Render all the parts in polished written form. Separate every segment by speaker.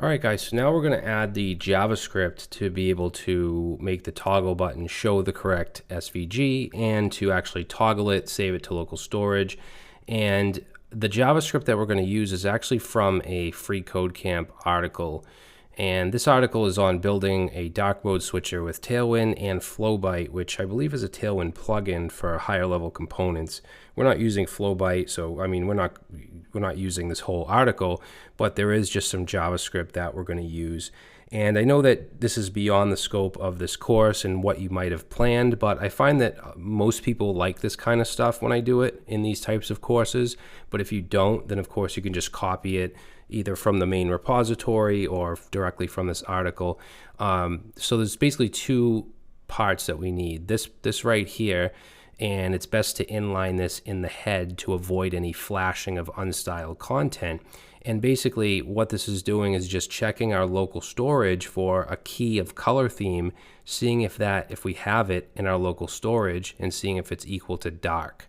Speaker 1: All right, guys, so now we're going to add the JavaScript to be able to make the toggle button show the correct SVG and to actually toggle it, save it to local storage. And the JavaScript that we're going to use is actually from a FreeCodeCamp article. And this article is on building a dark mode switcher with Tailwind and Flowbyte, which I believe is a Tailwind plugin for higher level components. We're not using Flowbyte, so I mean we're not using this whole article, but there is just some JavaScript that we're going to use. And I know that this is beyond the scope of this course and what you might have planned, but I find that most people like this kind of stuff when I do it in these types of courses. But if you don't, then of course you can just copy it either from the main repository or directly from this article. So there's basically two parts that we need. This right here, and it's best to inline this in the head to avoid any flashing of unstyled content. And basically what this is doing is just checking our local storage for a key of color theme, seeing if we have it in our local storage and seeing if it's equal to dark.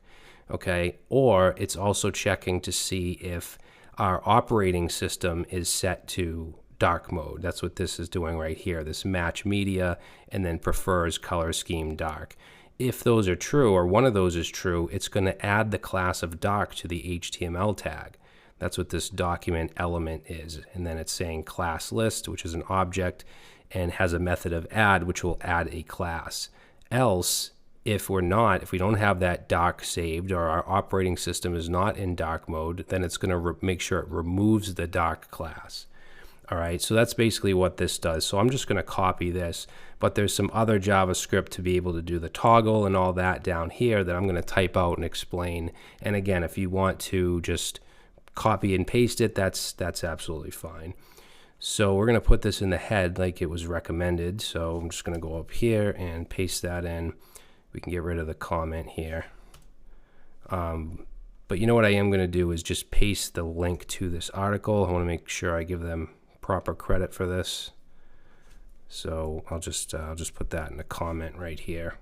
Speaker 1: Okay, or it's also checking to see if our operating system is set to dark mode. That's what this is doing right here, this match media and then prefers color scheme dark. If those are true, or one of those is true, it's going to add the class of dark to the HTML tag. That's what this document element is. And then it's saying class list, which is an object, and has a method of add, which will add a class. Else, if we don't have that dark saved, or our operating system is not in dark mode, then it's going to make sure it removes the dark class. All right, so that's basically what this does. So I'm just going to copy this, but there's some other JavaScript to be able to do the toggle and all that down here that I'm going to type out and explain. And again, if you want to just copy and paste it, that's absolutely fine. So we're going to put this in the head like it was recommended. So I'm just going to go up here and paste that in. We can get rid of the comment here. But you know what I am going to do is just paste the link to this article. I want to make sure I give them proper credit for this. So I'll just put that in the comment right here.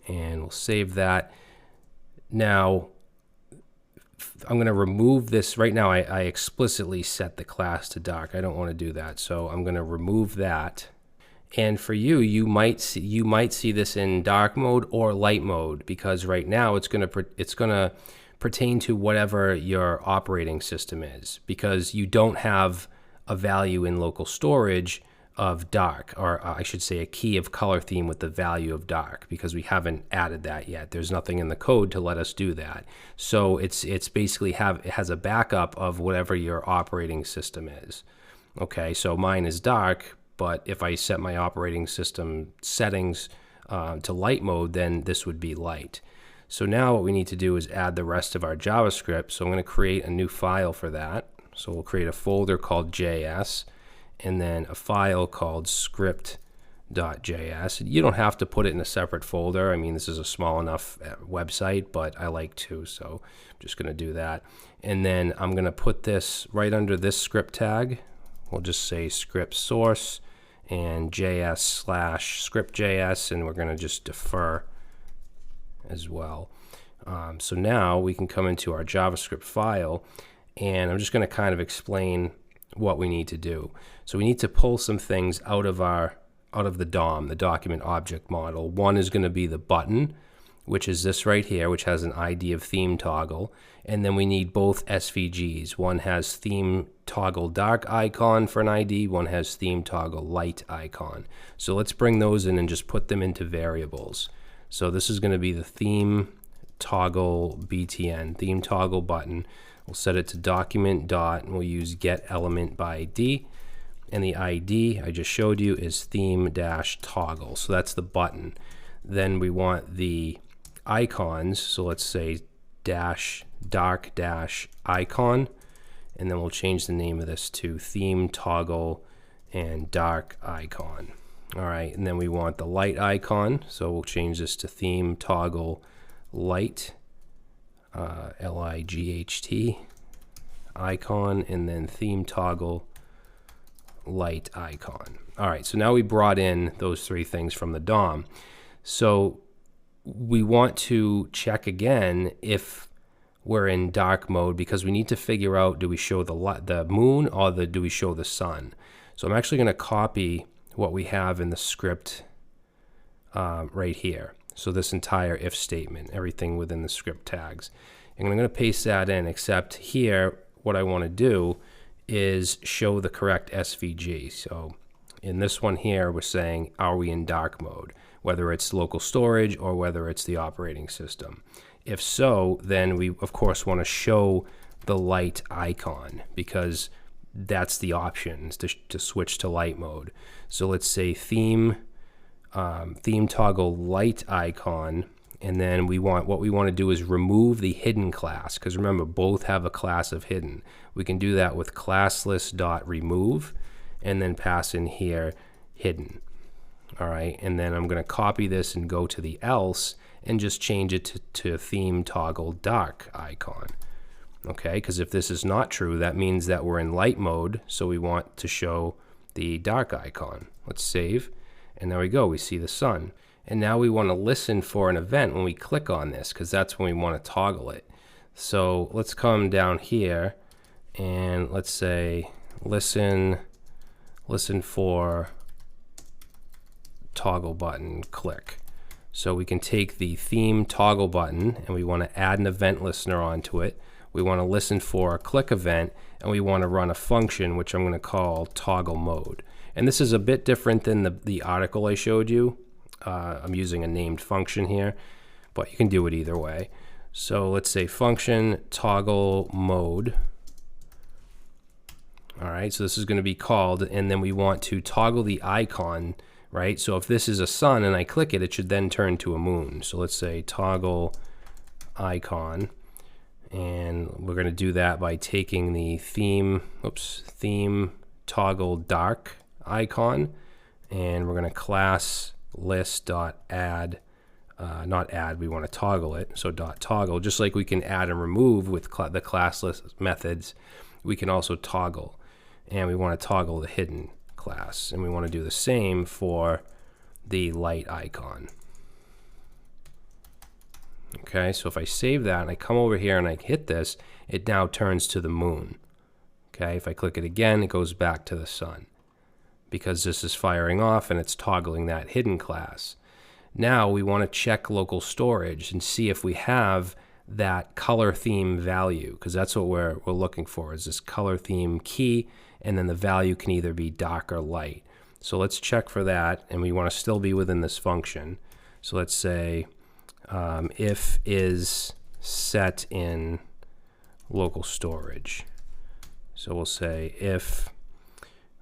Speaker 1: And we'll save that. Now, I'm going to remove this. Right now, I explicitly set the class to dark. I don't want to do that. So I'm going to remove that. And for you, you might see this in dark mode or light mode, because right now it's going to pertain to whatever your operating system is, because you don't have a value in local storage of dark, or I should say a key of color theme with the value of dark, because we haven't added that yet. There's nothing in the code to let us do that. So it's basically it has a backup of whatever your operating system is. Okay, so mine is dark, but if I set my operating system settings to light mode, then this would be light. So now what we need to do is add the rest of our JavaScript. So I'm going to create a new file for that. So we'll create a folder called JS, and then a file called script.js. You don't have to put it in a separate folder. I mean, this is a small enough website, but I like to, so I'm just going to do that. And then I'm going to put this right under this script tag. We'll just say script source and JS/script.js, and we're going to just defer as well. So now we can come into our JavaScript file, and I'm just going to kind of explain what we need to do. So we need to pull some things out of the DOM, the document object model. One is going to be the button, which is this right here, which has an ID of theme toggle. And then we need both SVGs. One has theme toggle dark icon for an ID, one has theme toggle light icon. So let's bring those in and just put them into variables. So this is going to be the theme toggle BTN, theme toggle button. We'll set it to document dot, and we'll use get element by ID. And the ID I just showed you is theme dash toggle. So that's the button. Then we want the icons. So let's say dash dark dash icon, and then we'll change the name of this to theme toggle and dark icon. All right, and then we want the light icon, so we'll change this to theme toggle light, L-I-G-H-T icon, and then theme toggle light icon. All right, so now we brought in those three things from the DOM. So we want to check again if we're in dark mode because we need to figure out, do we show the moon or do we show the sun? So I'm actually going to copy what we have in the script right here. So this entire if statement, everything within the script tags. And I'm going to paste that in, except here, what I want to do is show the correct SVG. So in this one here, we're saying, are we in dark mode? Whether it's local storage or whether it's the operating system. If so, then we, of course, want to show the light icon because that's the option to switch to light mode. So let's say theme toggle light icon, and then what we want to do is remove the hidden class, because remember, both have a class of hidden. We can do that with classlist.remove and then pass in here hidden. All right, and then I'm going to copy this and go to the else and just change it to theme toggle dark icon. Okay, because if this is not true, that means that we're in light mode, so we want to show the dark icon. Let's save, and there we go, we see the sun. And now we want to listen for an event when we click on this, because that's when we want to toggle it. So let's come down here and let's say listen for toggle button click. So we can take the theme toggle button and we want to add an event listener onto it. We want to listen for a click event, and we want to run a function which I'm going to call toggle mode. And this is a bit different than the article I showed you. I'm using a named function here, but you can do it either way. So let's say function toggle mode. All right, so this is going to be called, and then we want to toggle the icon, right? So if this is a sun and I click it, it should then turn to a moon. So let's say toggle icon, and we're going to do that by taking the theme toggle dark icon, and we're going to class list.add, not add, we want to toggle it, so .toggle, just like we can add and remove with the class list methods, we can also toggle, and we want to toggle the hidden class, and we want to do the same for the light icon. Okay, so if I save that and I come over here and I hit this, it now turns to the moon. Okay, if I click it again, it goes back to the sun, because this is firing off and it's toggling that hidden class. Now we want to check local storage and see if we have that color theme value, because that's what we're looking for, is this color theme key, and then the value can either be dark or light. So let's check for that, and we want to still be within this function. So let's say if is set in local storage. So we'll say if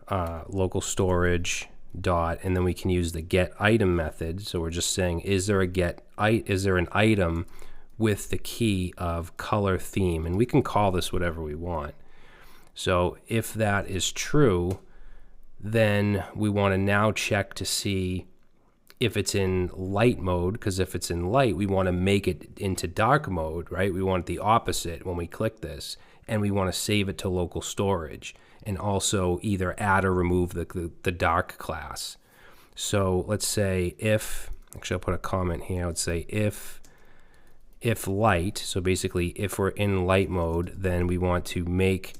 Speaker 1: local storage dot, and then we can use the get item method. So we're just saying, is there an item with the key of color theme? And we can call this whatever we want. So if that is true, then we want to now check to see if it's in light mode, because if it's in light, we want to make it into dark mode, right? We want the opposite when we click this, and we want to save it to local storage, and also either add or remove the dark class. So let's say if, actually I'll put a comment here, let's say if light, so basically if we're in light mode, then we want to make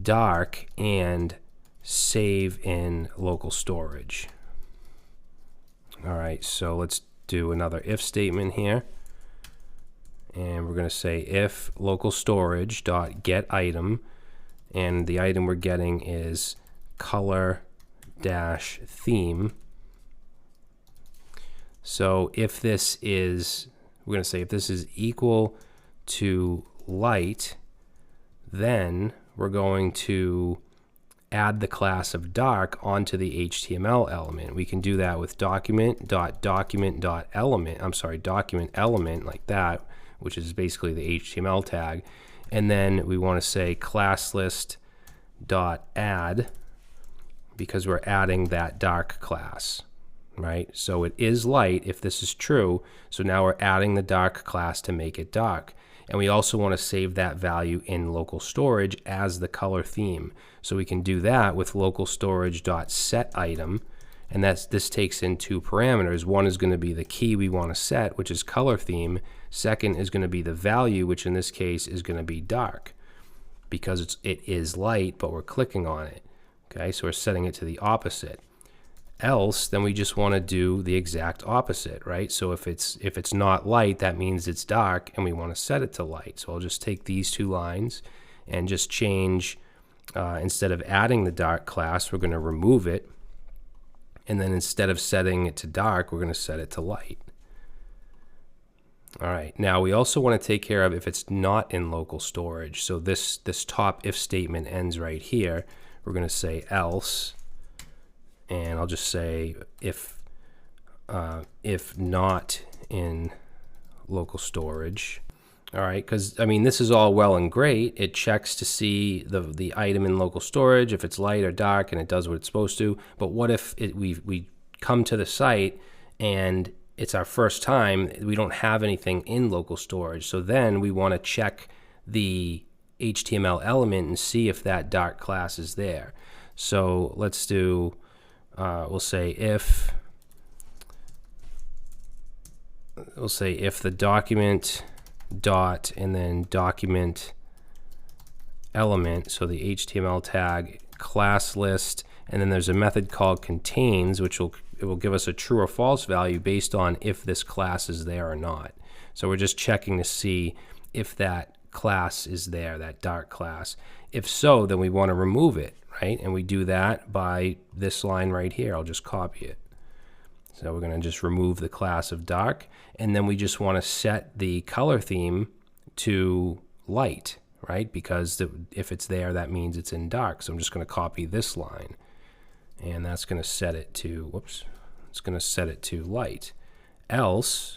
Speaker 1: dark and save in local storage. All right, so let's do another if statement here, and we're going to say if local storage dot get item, and the item we're getting is color dash theme. So if this is, we're going to say if this is equal to light, then we're going to add the class of dark onto the HTML element. We can do that with document element like that, which is basically the HTML tag. And then we want to say class list dot add, because we're adding that dark class, right? So it is light if this is true. So now we're adding the dark class to make it dark. And we also want to save that value in local storage as the color theme. So we can do that with local storage dot set item, And this takes in two parameters. One is going to be the key we want to set, which is color theme. Second is going to be the value, which in this case is going to be dark, because it is light, but we're clicking on it. Okay, so we're setting it to the opposite. Else, then we just want to do the exact opposite, right? So if it's not light, that means it's dark, and we want to set it to light. So I'll just take these two lines and just change, instead of adding the dark class, we're going to remove it. And then instead of setting it to dark, we're going to set it to light. All right, now we also want to take care of if it's not in local storage. So this top if statement ends right here. We're going to say else, and I'll just say if not in local storage. All right, because I mean, this is all well and great. It checks to see the item in local storage, if it's light or dark, and it does what it's supposed to. But what if we come to the site and it's our first time, we don't have anything in local storage? So then we want to check the HTML element and see if that dark class is there. So let's do, we'll say if the document dot and then document element, so the HTML tag class list, and then there's a method called contains, which will give us a true or false value based on if this class is there or not. So we're just checking to see if that class is there, that dark class. If so, then we want to remove it, right? And we do that by this line right here. I'll just copy it. So we're going to just remove the class of dark, and then we just want to set the color theme to light, right? Because if it's there, that means it's in dark. So I'm just going to copy this line, and that's going to set it to, whoops, it's going to set it to light. Else,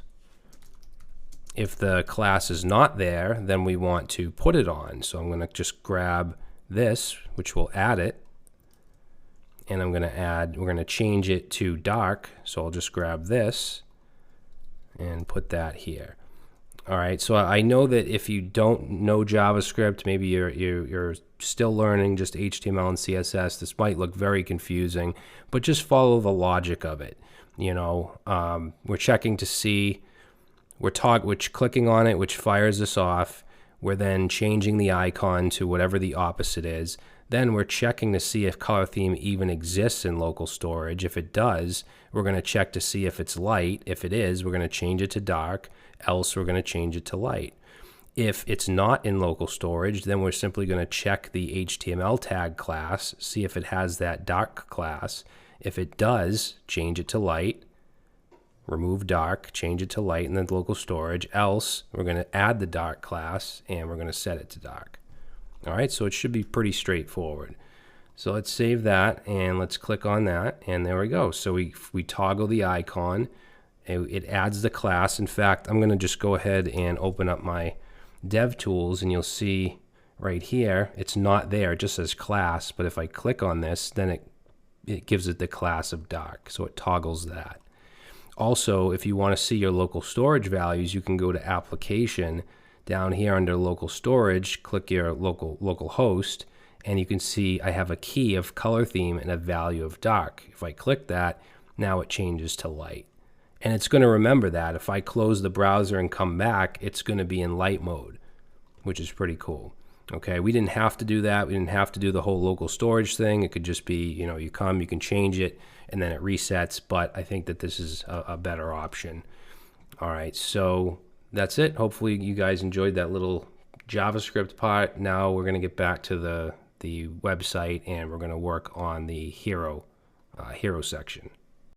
Speaker 1: if the class is not there, then we want to put it on. So I'm going to just grab this, which will add it, and we're going to change it to dark. So I'll just grab this and put that here. All right, so I know that if you don't know JavaScript, maybe you're still learning just HTML and CSS, this might look very confusing, but just follow the logic of it. You know, we're checking to see, we're clicking on it, which fires us off. We're then changing the icon to whatever the opposite is. Then we're checking to see if color theme even exists in local storage. If it does, we're going to check to see if it's light. If it is, we're going to change it to dark. Else, we're going to change it to light. If it's not in local storage, then we're simply going to check the HTML tag class, see if it has that dark class. If it does, change it to light. Remove dark, change it to light in the local storage. Else, we're going to add the dark class, and we're going to set it to dark. All right, so it should be pretty straightforward. So let's save that, and let's click on that, and there we go. So we toggle the icon. It adds the class. In fact, I'm going to just go ahead and open up my DevTools, and you'll see right here, it's not there, it just says class. But if I click on this, then it gives it the class of dark, so it toggles that. Also, if you want to see your local storage values, you can go to Application. Down here under local storage, click your local host, and you can see I have a key of color theme and a value of dark. If I click that, now it changes to light. And it's going to remember that. If I close the browser and come back, it's going to be in light mode, which is pretty cool. Okay, we didn't have to do that. We didn't have to do the whole local storage thing. It could just be, you know, you come, you can change it, and then it resets. But I think that this is a better option. All right, so that's it. Hopefully you guys enjoyed that little JavaScript part. Now we're going to get back to the website, and we're going to work on the hero section.